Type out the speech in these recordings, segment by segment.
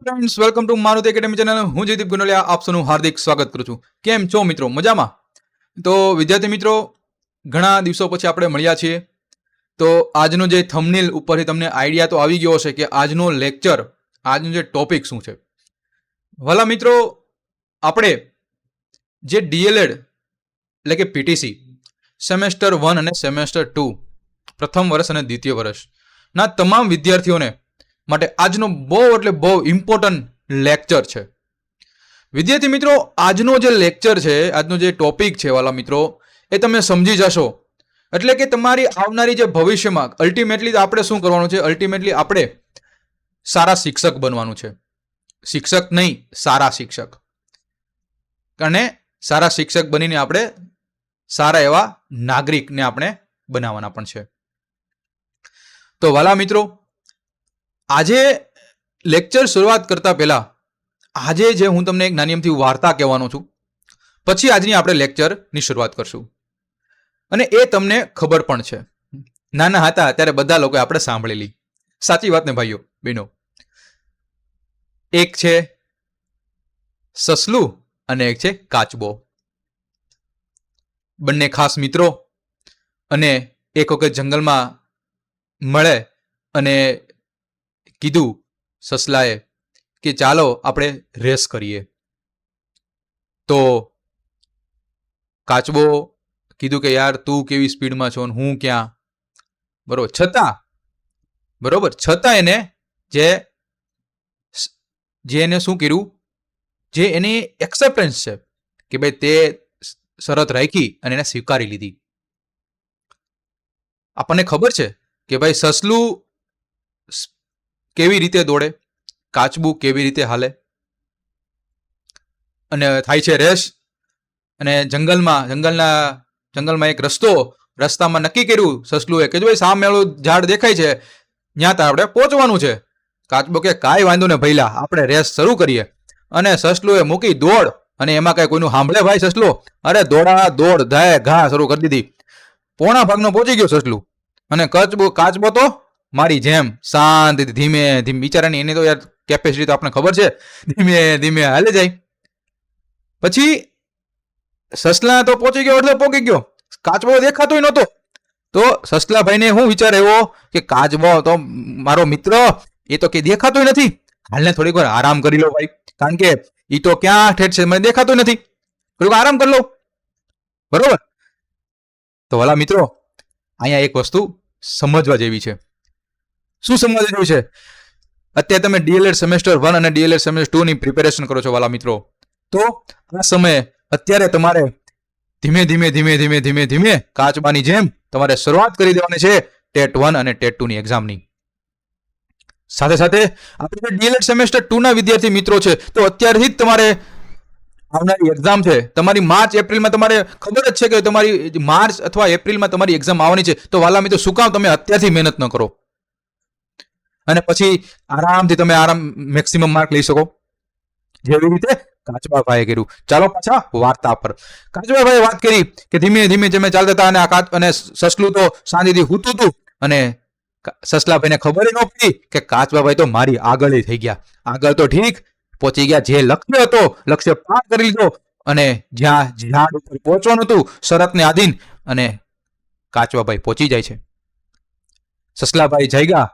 Friends, welcome to Maruti academy channel. હું જયદીપ ગુંડલિયા આપ સૌનું હાર્દિક સ્વાગત કરું છું. કેમ છો મિત્રો? મજામાં? તો વિદ્યાર્થી મિત્રો, ઘણા દિવસો પછી આપણે મળ્યા છીએ. તો આજનો જે થંબનેલ ઉપરથી તમને આઈડિયા તો આવી ગયો હશે કે આજનો લેક્ચર, આજનો જે ટોપિક શું છે. વાલા મિત્રો, આપણે જે ડીએલએડ એટલે કે પીટીસી સેમેસ્ટર 1 અને સેમેસ્ટર 2 પ્રથમ વર્ષ અને દ્વિતીય વર્ષના તમામ વિદ્યાર્થીઓને માટે આજનો બહુ એટલે બહુ ઇમ્પોર્ટન્ટ લેક્ચર છે. વિદ્યાર્થી મિત્રો, આજનો જે લેક્ચર છે, આજનો જે ટોપિક છે વાલા મિત્રો, એ તમે સમજી જશો એટલે કે તમારી આવનારી જે ભવિષ્યમાં અલ્ટિમેટલી આપણે શું કરવાનું છે, અલ્ટિમેટલી આપણે સારા શિક્ષક બનવાનું છે. શિક્ષક નહીં, સારા શિક્ષક. અને સારા શિક્ષક બનીને આપણે સારા એવા નાગરિકને આપણે બનાવવાના પણ છે. તો વાલા મિત્રો, આજે લેક્ચર શરૂઆત કરતા પહેલા આજે જે હું તમને એક નાની અમથી વાર્તા કહેવાનો છું, પછી આજની આપણે લેક્ચરની શરૂઆત કરશું. અને એ તમને ખબર પણ છે, નાના હતા ત્યારે બધા લોકોએ આપણે સાંભળેલી. સાચી વાત ને ભાઈઓ બહેનો? એક છે સસલું અને એક છે કાચબો. બંને ખાસ મિત્રો, અને એક વખત જંગલમાં મળે અને કીધું સસલાએ કે ચાલો આપણે રેસ કરીએ. તો કાચબો કીધું કે યાર તું કેવી સ્પીડમાં છો ને હું ક્યાં, બરોબર. છતાં એને જે એને શું કર્યું, જે એની એક્સેપ્ટન્સ છે કે ભાઈ તે શરત રાખી અને એને સ્વીકારી લીધી. આપણને ખબર છે કે ભાઈ સસલું કેવી રીતે દોડે, કાચબું કેવી રીતે હાલે, અને થાય છે રેસ. અને જંગલમાં એક રસ્તામાં નક્કી કર્યું સસલુએ કે જો ભાઈ સામેવાળું ઝાડ દેખાય છે, ત્યાં આપણે પહોંચવાનું છે. કાચબો કે કાંઈ વાંધો ને ભઈલા, આપણે રેસ શરૂ કરીએ. અને સસલુએ મૂકી દોડ, અને એમાં કઈ કોઈનું સાંભળે ભાઈ સસલો? અરે દોડ ધાય ઘા શરૂ કરી દીધી. પોણા ભાગનો પહોંચી ગયો સસલું, અને કાચબો તો મારી જેમ શાંતિથી ધીમે ધીમે, બિચારાની એની તો યાર કેપેસિટી તો આપણે ખબર છે, ધીમે ધીમે હાલે જાય. પછી સસલા તો પહોંચી ગયો, અડધો પહોંચી ગયો, કાચબો દેખાતો નહોતો. તો સસલાભાઈને શું વિચાર આવ્યો કે કાચબો તો મારો મિત્ર, એ તો કઈ દેખાતો નથી, હાલને થોડીક વાર આરામ કરી લો ભાઈ, કારણ કે એ તો ક્યાં ઠેઠ છે, મને દેખાતો નથી, થોડીક આરામ કરી લો. બરોબર. તો વાલા મિત્રો, અહીંયા એક વસ્તુ સમજવા જેવી છે. શું સમજવા જેવું છે? અત્યારે તમે ડીએલએડ સેમેસ્ટર 1 અને ડીએલએડ સેમેસ્ટર 2 ની પ્રિપેરેશન કરો છો વાલા મિત્રો. તો આ સમયે અત્યારે તમારે ધીમે ધીમે કાચબાની જેમ તમારે શરૂઆત કરી દેવાની છે ટેટ 1 અને ટેટ 2 ની એક્ઝામની. સાથે સાથે આપણે ડીએલએડ સેમેસ્ટર 2 ના વિદ્યાર્થી મિત્રો છે, તો અત્યારથી જ તમારે આવનારી એક્ઝામ છે તમારી માર્ચ એપ્રિલમાં, તમારે ખબર જ છે કે તમારી માર્ચ અથવા એપ્રિલમાં તમારી એક્ઝામ આવવાની છે. તો વાલા મિત્રો, શું કામ તમે અત્યારથી મહેનત ન કરો અને પછી આરામથી તમે મેક્સિમમ માર્ક લઈ શકો, જેવી રીતે કાચબાભાઈએ કર્યું. ચાલો પાછા વાર્તા પર. કાચબાભાઈએ વાત કરી કે ધીમે ધીમે જેમ ચાલતા હતા, અને સસલું તો શાંતિથી હૂતું હતું, અને સસલાભાઈને ખબર ન પડી કે કાચબાભાઈ તો મારી આગળ થઈ ગયા. આગળ તો ઠીક પહોંચી ગયા, જે લક્ષ્ય હતો લક્ષ્ય પાર કરી લીધો, અને જ્યાં ઝાડ ઉપર પહોંચવાનું હતું શરતને આધીન, અને કાચબાભાઈ પહોંચી જાય છે. સસલાભાઈ જઈ ગયા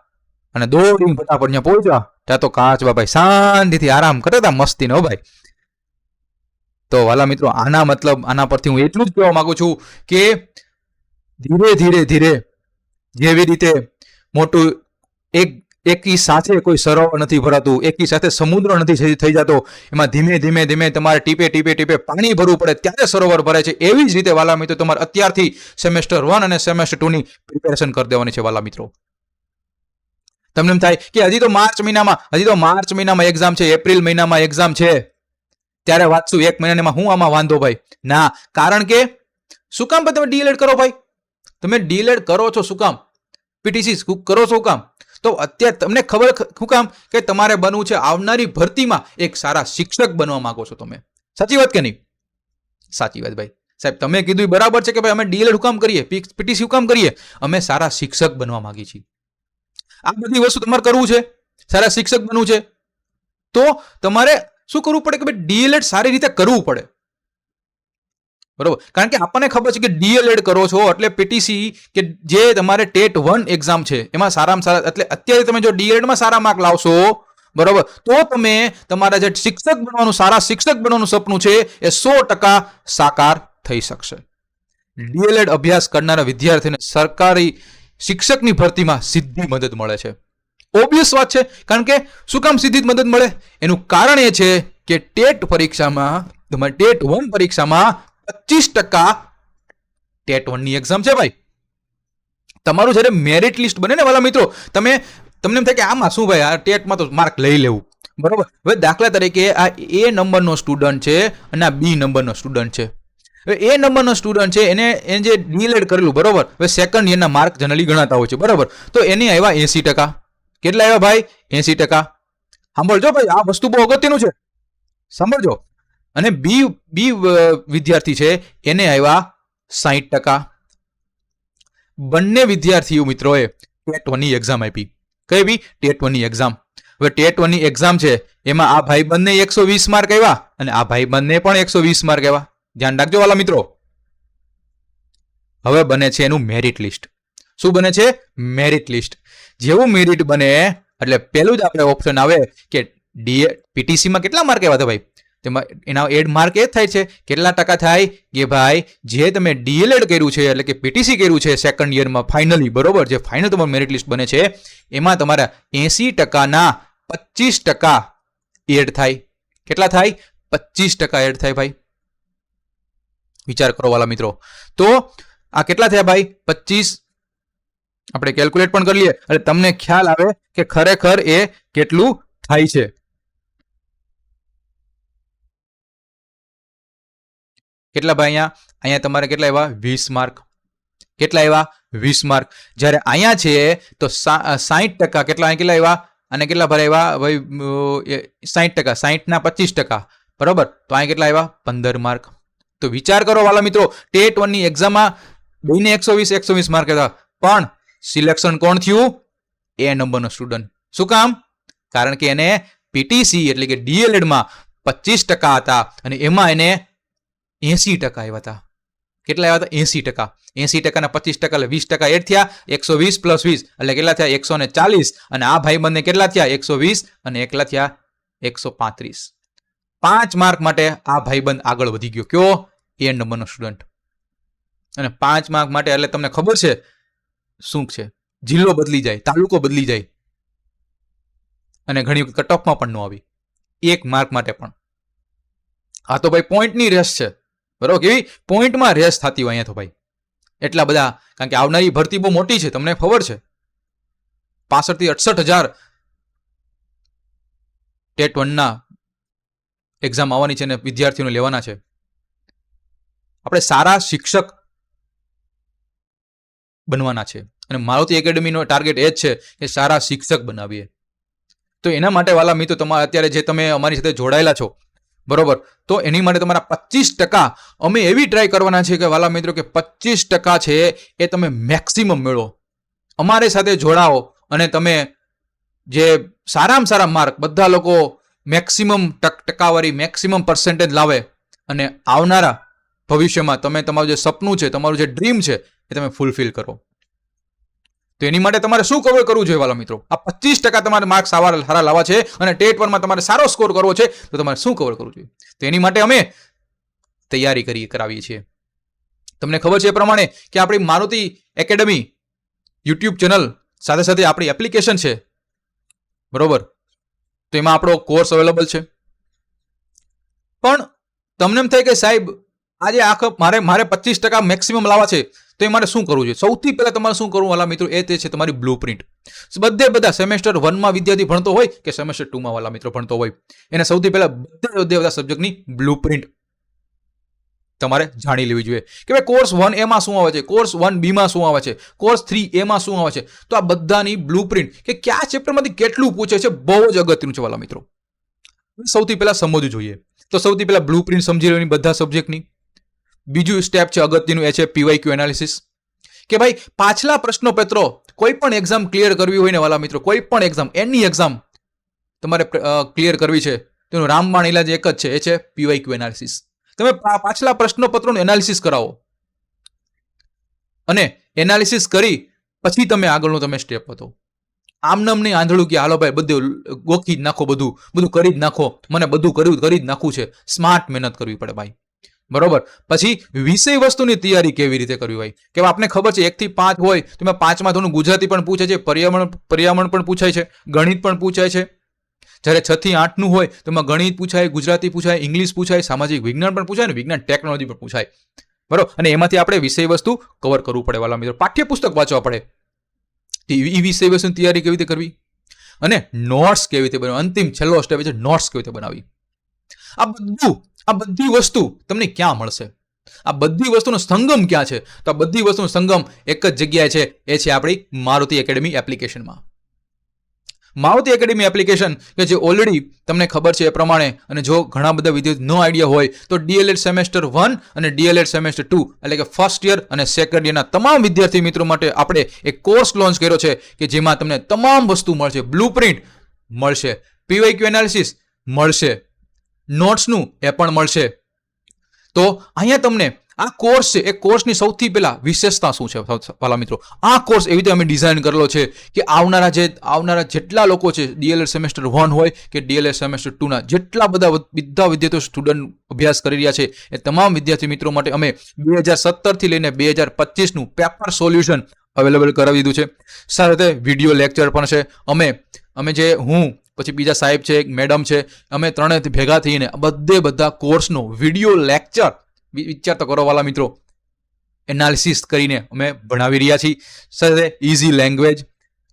અને દોડીને ફટાફટ ત્યાં પહોંચ્યા. ત્યાં તો કાચબાભાઈ શાંતિથી આરામ કરતા હતા, મસ્તી નો ભાઈ. તો વાલા મિત્રો, આના પરથી હું એટલું જ કહેવા માંગુ છું કે ધીરે જેવી રીતે મોટું એકી સાથે કોઈ સરોવર નથી ભરાતું, એકી સાથે સમુદ્ર નથી થઈ જતો, એમાં ધીમે તમારે ટીપે પાણી ભરવું પડે ત્યારે સરોવર ભરાય છે. એવી જ રીતે વાલા મિત્રો, તમારે અત્યારથી સેમેસ્ટર 1 અને સેમેસ્ટર 2 ની પ્રિપેરેશન કરી દેવાની છે વાલા મિત્રો. તમને એમ થાય કે હજી તો માર્ચ મહિનામાં એક્ઝામ છે, એપ્રિલ મહિનામાં એક્ઝામ છે, ત્યારે વાંચશું એક મહિનામાં, હું આમાં વાંધો ભાઈ? ના, કારણ કે શું કામ તમે ડીએલએડ કરો ભાઈ? તમે ડીએલએડ કરો છો શું કામ? પીટીસી કરો છો શું કામ? તો અત્યારે તમને ખબર શું કામ કે તમારે બનવું છે આવનારી ભરતીમાં એક સારા શિક્ષક બનવા માંગો છો તમે. સાચી વાત કે નહીં? સાચી વાત ભાઈ. સાહેબ તમે કીધું બરાબર છે કે ભાઈ અમે ડીએલએડ શું કામ કરીએ, પીટીસી શું કામ કરીએ? અમે સારા શિક્ષક બનવા માંગીએ છીએ. આ બધી વસ્તુ તમારે કરવું છે, સારા શિક્ષક બનવું છે. તો તમારે શું કરવું પડે કે ભાઈ ડીએલએડ સારી રીતે કરવું પડે, બરોબર. કારણ કે આપણને ખબર છે કે ડીએલએડ કરો છો એટલે પીટીસી કે જે તમારે ટેટ 1 એક્ઝામ છે એમાં સારામાં સારા, એટલે અત્યારે તમે જો ડીએલએડમાં સારા માર્ક લાવશો, બરોબર, તો તમે તમારા જે શિક્ષક બનવાનું, સારા શિક્ષક બનવાનું સપનું છે એ 100% સાકાર થઈ શકશે. ડીએલએડ અભ્યાસ કરનારા વિદ્યાર્થીને સરકારી શિક્ષકની ભરતીમાં સીધી મદદ મળે છે. ઓબ્વિયસ વાત છે. કારણ કે શું કામ સીધી મદદ મળે? એનું કારણ એ છે કે ટેટ પરીક્ષામાં, તમારે ટેટ 1 પરીક્ષામાં 25% ટેટ 1 ની એક્ઝામ છે ભાઈ. તમારું જ્યારે મેરિટ લિસ્ટ બને ને વાલા મિત્રો, તમને એમ થાય કે આમાં શું ભાઈ, આ ટેટમાં તો માર્ક લઈ લેવું, બરોબર. હવે દાખલા તરીકે આ એ નંબરનો સ્ટુડન્ટ છે અને આ બી નંબરનો સ્ટુડન્ટ છે. હવે એ નંબરનો સ્ટુડન્ટ છે એને જે ડીએલએડ કરેલું, બરોબર, હવે સેકન્ડ યરના માર્ક જનરલી ગણાતા હોય છે, બરોબર. તો એની આવ્યા 80%. કેટલા આવ્યા ભાઈ? 80%. સાંભળજો ભાઈ, આ વસ્તુ બહુ અગત્યનું છે, સાંભળજો. અને બી વિદ્યાર્થી છે એને આવ્યા 60%. બંને વિદ્યાર્થીઓ મિત્રોએ ટેટ 1 ની એક્ઝામ આપી. કઈ બી? ટેટ 1 ની એક્ઝામ. હવે ટેટ 1 ની એક્ઝામ છે એમાં આ ભાઈ બંને 120 માર્ક આવ્યા અને આ ભાઈ બંને પણ 120 માર્ક આવ્યા. ધ્યાન રાખજો વાલા મિત્રો. હવે બને છે એનું મેરિટ લિસ્ટ. શું બને છે? Merit list. જેવું મેરિટ બને એટલે પેલું જ આપણે ઓપ્શન આવે કે પીટીસીમાં કેટલા માર્ક આવ્યા હતા ભાઈ, તેમાં એના એડ માર્ક એ થાય છે કેટલા ટકા થાય કે ભાઈ જે તમે ડીએલએડ કર્યું છે એટલે કે પીટીસી કર્યું છે સેકન્ડ યરમાં ફાઇનલી, બરોબર, જે ફાઇનલ તમારું મેરિટ લિસ્ટ બને છે એમાં તમારા 80%ના 25% એડ થાય. કેટલા થાય? 25% એડ થાય ભાઈ. વિચાર કરો વાલા મિત્રો. તો આ કેટલા થયા ભાઈ? 25. આપણે કેલ્ક્યુલેટ પણ કરી લઈએ એટલે તમને ખ્યાલ આવે કે ખરેખર એ કેટલું થાય છે. કેટલા ભાઈ? અહીંયા તમારે કેટલા આવ્યા? 20 માર્ક. કેટલા આવ્યા? 20 માર્ક. જ્યારે અહીંયા છે તો 60%. કેટલા આવ્યા? અને કેટલા ભરાય આવ્યા ભાઈ? 60%. 60ના 25%, બરોબર. તો અહીંયા કેટલા આવ્યા? 15 માર્ક. તો વિચાર કરો વાલા મિત્રો, ટેટ 1 ની એક્ઝામમાં બેને 120 માર્ક હતા, પણ સિલેક્શન કોણ થયું? એ નંબરનો સ્ટુડન્ટ. શું કામ? કારણ કે એને પીટીસી એટલે કે ડીએલએડમાં 25% હતા અને એમાં એને 80% આવ્યા હતા. કેટલા આવ્યા હતા? 80%. 80%ના 25% એટલે 20% એડ થયા. 120 + 20 એટલે કેટલા થયા? 140. અને આ ભાઈ બંને કેટલા થયા? 120 અને એકલા થયા 135. 5 માર્ક માટે આ ભાઈબંધ આગળ વધી ગયો. કયો? એ નંબરનો સ્ટુડન્ટ. અને 5 માર્ક માટે એટલે તમને ખબર છે શું છે? જિલ્લો બદલી જાય, તાલુકો બદલી જાય અને ઘણી વખત કટ ઓફમાં પણ ન આવી. 1 માર્ક માટે પણ. આ તો ભાઈ પોઈન્ટની રેસ છે, બરોબર. કેવી પોઈન્ટમાં રેસ થતી હોય અહીંયા તો ભાઈ. એટલા બધા, કારણ કે આવનારી ભરતી બહુ મોટી છે, તમને ખબર છે. 65,000 થી 68,000 ટેટ 1ના એક્ઝામ આવવાની છે અને વિદ્યાર્થીઓને લેવાના છે. આપણે સારા શિક્ષક બનવાના છે અને મારુતિ એકેડમીનો ટાર્ગેટ એ જ છે કે સારા શિક્ષક બનાવીએ. તો એના માટે વાલા મિત્રો, તમારે અત્યારે જે તમે અમારી સાથે જોડાયેલા છો, બરોબર, તો એની માટે તમારા 25% અમે એવી ટ્રાય કરવાના છે કે વાલા મિત્રો કે 25% છે એ તમે મેક્સિમમ મેળવો. અમારી સાથે જોડાઓ અને તમે જે સારામાં સારા માર્ક, બધા લોકો મેક્સિમમ ટકાવારી, મેક્સિમમ પર્સન્ટેજ લાવે અને આવનારા ભવિષ્યમાં તમે તમારું જે સપનું છે, તમારું જે ડ્રીમ છે એ તમે ફૂલફિલ કરો. તો એની માટે તમારે શું કવર કરવું જોઈએ વાલા મિત્રો? આ 25% તમારે માર્ક સારા લાવવા છે અને ટેટ 1માં તમારે સારો સ્કોર કરવો છે, તો તમારે શું કવર કરવું જોઈએ? તો એની માટે અમે તૈયારી કરાવીએ છીએ. તમને ખબર છે એ પ્રમાણે કે આપણી મારુતિ એકેડમી યુટ્યુબ ચેનલ સાથે સાથે આપણી એપ્લિકેશન છે, બરોબર. તો એમાં આપણો કોર્સ અવેલેબલ છે. પણ તમને એમ થાય કે સાહેબ આજે મારે 25% મેક્સિમમ લાવવા છે, તો એ મારે શું કરવું જોઈએ? સૌથી પહેલા તમારે શું કરવું વાલા મિત્રો? એ તે છે તમારી બ્લુ પ્રિન્ટ. બધા સેમેસ્ટર 1માં વિદ્યાર્થી ભણતો હોય કે સેમેસ્ટર 2માં વાલા મિત્રો ભણતો હોય, એને સૌથી પહેલા બધા સબ્જેક્ટની બ્લુ પ્રિન્ટ તમારે જાણી લેવી જોઈએ કે ભાઈ કોર્સ 1A શું આવે છે, કોર્સ 1B શું આવે છે, કોર્સ 3A શું આવે છે. તો આ બધાની બ્લુ પ્રિન્ટ કે કયા ચેપ્ટરમાંથી કેટલું પૂછે છે, બહુ જ અગત્યનું છે વાલા મિત્રો. સૌથી પહેલા સમજવું જોઈએ. તો સૌથી પહેલા બ્લુ પ્રિન્ટ સમજી લેવાની બધા સબ્જેક્ટની. બીજું સ્ટેપ છે અગત્યનું, એ છે પીવાયક્યુ એનાલિસિસ. કે ભાઈ પાછલા પ્રશ્નપત્રો કોઈ પણ એક્ઝામ ક્લિયર કરવી હોય ને વાલા મિત્રો, કોઈ પણ એક્ઝામ, એની એક્ઝામ, તમારે ક્લિયર કરવી છે તેનું રામબાણ ઇલાજ એક જ છે, એ છે PYQ એનાલિસિસ. તમે પાછલા પ્રશ્નપત્રોનું એનાલિસિસ કરાવો અને એનાલિસિસ કરી પછી તમે આગળનું તમે સ્ટેપ હતો. આમનામ નહીં આંધળું કે હાલો ભાઈ બધું ગોખી જ નાખો, બધું કરી જ નાખો, મને બધું કરી જ નાખવું છે. સ્માર્ટ મહેનત કરવી પડે ભાઈ, બરોબર. પછી વિષય વસ્તુની તૈયારી કેવી રીતે કરવી હોય કે આપને ખબર છે 1 થી 5 હોય તો મેં 5માં થોડું ગુજરાતી પણ પૂછે છે, પર્યાવરણ પણ પૂછાય છે, ગણિત પણ પૂછાય છે. જ્યારે 6 થી 8નું હોય તો એમાં ગણિત પૂછાય, ગુજરાતી પૂછાય, ઇંગ્લિશ પૂછાય, સામાજિક વિજ્ઞાન પણ પૂછાય ને વિજ્ઞાન ટેકનોલોજી પણ પૂછાય, બરોબર. અને એમાંથી આપણે વિષય વસ્તુ કવર કરવું પડે વાલા મિત્રો, પાઠ્યપુસ્તક વાંચવા પડે. એ વિષય વસ્તુની તૈયારી કેવી રીતે કરવી અને નોટ્સ કેવી રીતે બનાવવી, અંતિમ છેલ્લો સ્ટેપ છે નોટ્સ કેવી રીતે બનાવવી. આ બધી વસ્તુ તમને ક્યાં મળશે? આ બધી વસ્તુનો સંગમ ક્યાં છે? તો આ બધી વસ્તુનો સંગમ એક જ જગ્યાએ છે, એ છે આપણી મારુતિ એકેડમી એપ્લિકેશનમાં. મારુતિ એકેડમી એપ્લિકેશન કે જે ઓલરેડી તમને ખબર છે એ પ્રમાણે, અને જો ઘણા બધા વિદ્યાર્થી નો આઈડિયા હોય તો DLED સેમેસ્ટર 1 અને DLED સેમેસ્ટર 2 એટલે કે ફર્સ્ટ યર અને સેકન્ડ યરના તમામ વિદ્યાર્થી મિત્રો માટે આપણે એક કોર્સ લોન્ચ કર્યો છે કે જેમાં તમને તમામ વસ્તુ મળશે. બ્લુપ્રિન્ટ મળશે, PYQ એનાલિસિસ મળશે, નોટ્સનું એ પણ મળશે. તો અહીંયા તમને આ કોર્સ છે, એ કોર્સની સૌથી પહેલા વિશેષતા શું છે વાલા મિત્રો? આ કોર્સ એવી રીતે અમે ડિઝાઇન કરેલો છે કે આવનારા જેટલા લોકો છે, DLED સેમેસ્ટર 1 હોય કે DLED સેમેસ્ટર 2ના જેટલા બધા વિદ્યાર્થીઓ સ્ટુડન્ટ અભ્યાસ કરી રહ્યા છે એ તમામ વિદ્યાર્થી મિત્રો માટે અમે 2017 થી લઈને 2025નું પેપર સોલ્યુશન અવેલેબલ કરાવી દીધું છે. સાથે વિડીયો લેક્ચર પણ છે. અમે જે હું પછી બીજા સાહેબ છે, એક મેડમ છે, અમે ત્રણે ભેગા થઈને બધા કોર્સનો વિડીયો લેક્ચર વિચાર તો કરો વાલા મિત્રો, એનાલિસિસ કરીને અમે ભણાવી રહ્યા છીએ. સાથે easy language,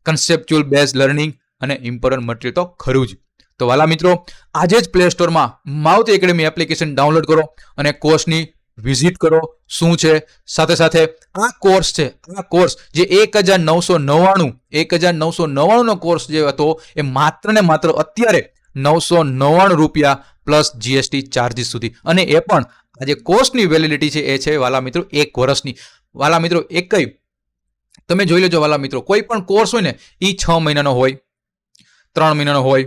conceptual base learning અને ઇમ્પોર્ટન્ટ મટીરિયલ તો ખરું જ. તો વાલા મિત્રો આજે જ પ્લે સ્ટોરમાં મારુતિ એકેડમી એપ્લિકેશન ડાઉનલોડ કરો અને કોર્સની વિઝિટ કરો. શું છે સાથે આ કોર્સ છે, આ કોર્સ જે 1999નો કોર્સ જે હતો એ માત્ર ને માત્ર અત્યારે 999 રૂપિયા પ્લસ GST ચાર્જીસ સુધી, અને એ પણ આ જે કોર્સની વેલિડિટી છે એ છે વાલા મિત્રો 1 વર્ષની. વાલા મિત્રો તમે જોઈ લેજો વાલા મિત્રો, કોઈ પણ કોર્સ હોય ને એ 6 મહિનાનો હોય, 3 મહિનાનો હોય,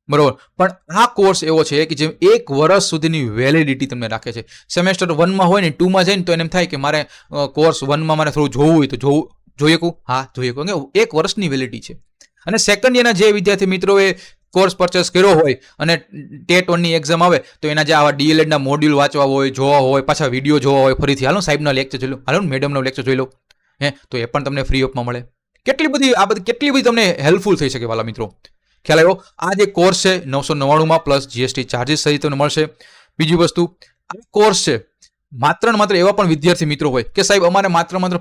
બરોબર. પણ આ કોર્સ એવો છે કે જે 1 વર્ષ સુધીની વેલિડિટી તમને રાખે છે. સેમેસ્ટર 1માં હોય ને 2માં જાય ને તો એને એમ થાય કે મારે કોર્સ 1માં મારે થોડું જોવું હોય તો જોઈએ શકું, હા જોઈએ શકું, 1 વર્ષની વેલિડિટી છે. અને સેકન્ડ યરના જે વિદ્યાર્થી મિત્રોએ કોર્સ પરચેસ કર્યો હોય અને ટેટ 1ની એક્ઝામ આવે તો એના જે આવા DLEDના મોડ્યુલ વાંચવા હોય, જોવા હોય, પાછા વિડીયો જોવા હોય, ફરીથી હાલો સાહેબના લેક્ચર જોઈ લો, હાલો મેડમનો લેક્ચર જોઈ લો, તો એ પણ તમને ફ્રી ઓફમાં મળે. કેટલી બધી તમને હેલ્પફુલ થઈ શકે વાલા મિત્રો. ખ્યાલ આવ્યો? આ જે કોર્સ છે 999માં પ્લસ GST ચાર્જીસ સહિત તમને મળશે. બીજી વસ્તુ, આ કોર્સ છે માત્ર ને માત્ર એવા પણ વિદ્યાર્થી મિત્રો હોય કે સાહેબ અમારે માત્ર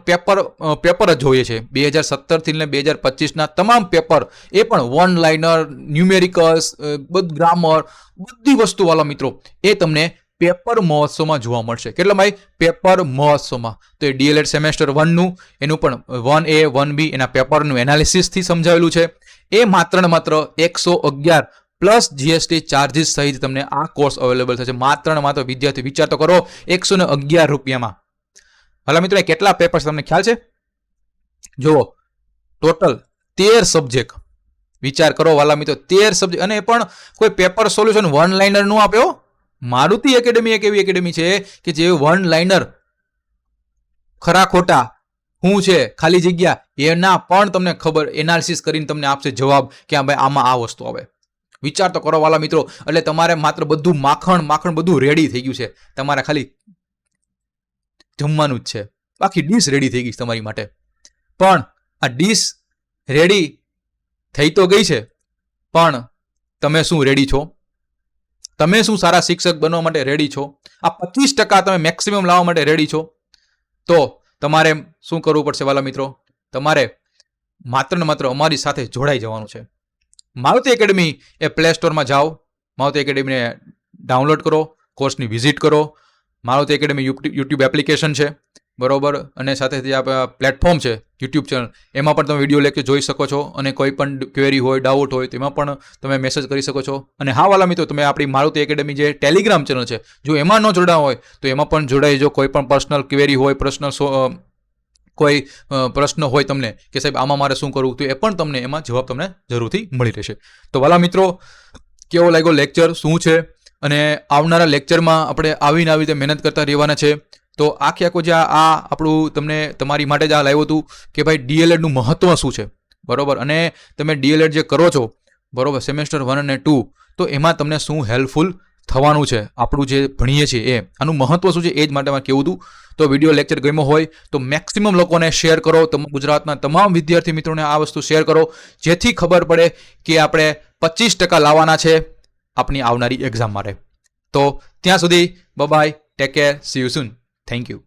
પેપર જ જોઈએ છે, 2017 થી લઈને 2025ના તમામ પેપર, એ પણ વન લાઇનર, ન્યુમેરિકલ્સ, ગ્રામર, બધી વસ્તુ વાળા મિત્રો એ તમને પેપર મહોત્સવમાં જોવા મળશે. કેટલા ભાઈ? પેપર મહોત્સવમાં. તો એ DLED સેમેસ્ટર 1નું એનું પણ 1A 1B એના પેપરનું એનાલિસિસથી સમજાવેલું છે. એ માત્ર ને માત્ર 111 પ્લસ GST ચાર્જીસ સહિત તમને આ કોર્સ અવેલેબલ થશે. માત્ર ને માત્ર વિદ્યાર્થી વિચાર તો કરો 111 રૂપિયામાં. ભલા મિત્રો કેટલા પેપર્સ તમને ખ્યાલ છે? જુઓ, ટોટલ 13 સબ્જેક્ટ. વિચાર કરો વાલા મિત્રો, 13 સબ્જેક્ટ, અને એ પણ કોઈ પેપર સોલ્યુશન વન લાઇનર નું આપ્યો. મારુતિ એકેડમી એક એવી એકેડમી છે કે જે વન લાઇનર, ખરા ખોટા, શું છે, ખાલી જગ્યા, એના પણ તમને ખબર એનાલિસિસ કરીને તમને આપશે જવાબ કે ભાઈ આમાં આ વસ્તુ આવે. વિચાર તો કરો વાલા મિત્રો. એટલે તમારે માત્ર બધું માખણ બધું રેડી થઈ ગયું છે, તમારે ખાલી જમવાનું જ છે. બાકી ડીશ રેડી થઈ ગઈ છે તમારી માટે. પણ આ ડીશ રેડી થઈ તો ગઈ છે, પણ તમે શું રેડી છો? તમે શું સારા શિક્ષક બનવા માટે રેડી છો? આ 25% તમે મેક્સિમમ લાવવા માટે રેડી છો? તો તમારે શું કરવું પડશે વાલા મિત્રો? તમારે માત્ર ને માત્ર અમારી સાથે જોડાઈ જવાનું છે. મારુતિ એકેડમી એ પ્લે સ્ટોરમાં જાઓ, મારુતિ એકેડમીને ડાઉનલોડ કરો, કોર્સની વિઝિટ કરો. મારુતિ એકેડમી યુટ્યુબ એપ્લિકેશન છે, બરોબર, અને સાથે પ્લેટફોર્મ છે યુટ્યુબ ચેનલ, એમાં પણ તમે વિડીયો લેક્ચર જોઈ શકો છો. અને કોઈ પણ ક્વેરી હોય, ડાઉટ હોય તો એમાં પણ તમે મેસેજ કરી શકો છો. અને હા વાલા મિત્રો, તમે આપણી મારુતિ એકેડમી જે ટેલિગ્રામ ચેનલ છે, જો એમાં ન જોડાવા હોય તો એમાં પણ જોડાઈ જો. કોઈ પણ પર્સનલ ક્વેરી હોય, પર્સનલ કોઈ પ્રશ્ન હોય તમને કે સાહેબ આમાં મારે શું કરવું, તો એ પણ તમને એમાં જવાબ તમને જરૂરથી મળી રહેશે. તો વાલા મિત્રો, કેવો લાગ્યો લેક્ચર, શું છે, અને આવનારા લેક્ચરમાં આપણે આવીને આવી રીતે મહેનત કરતા રહેવાના છે. તો આખું જે આ આપણું તમને તમારી માટે જ આ લાવ્યું હતું કે ભાઈ ડીએલએડનું મહત્વ શું છે, બરોબર, અને તમે ડીએલએડ જે કરો છો, બરોબર, સેમેસ્ટર 1 અને 2, તો એમાં તમને શું હેલ્પફુલ થવાનું છે, આપણું જે ભણીએ છીએ આનું મહત્વ શું છે, એ જ માટે મારે કહેવું હતું. તો વિડીયો લેક્ચર ગમ્યો હોય તો મેક્સિમમ લોકોને શેર કરો, ગુજરાતના તમામ વિદ્યાર્થી મિત્રોને આ વસ્તુ શેર કરો, જેથી ખબર પડે કે આપણે 25% લાવવાના છે આપણી આવનારી એક્ઝામ માટે. તો ત્યાં સુધી bye, take care, see you soon, thank you.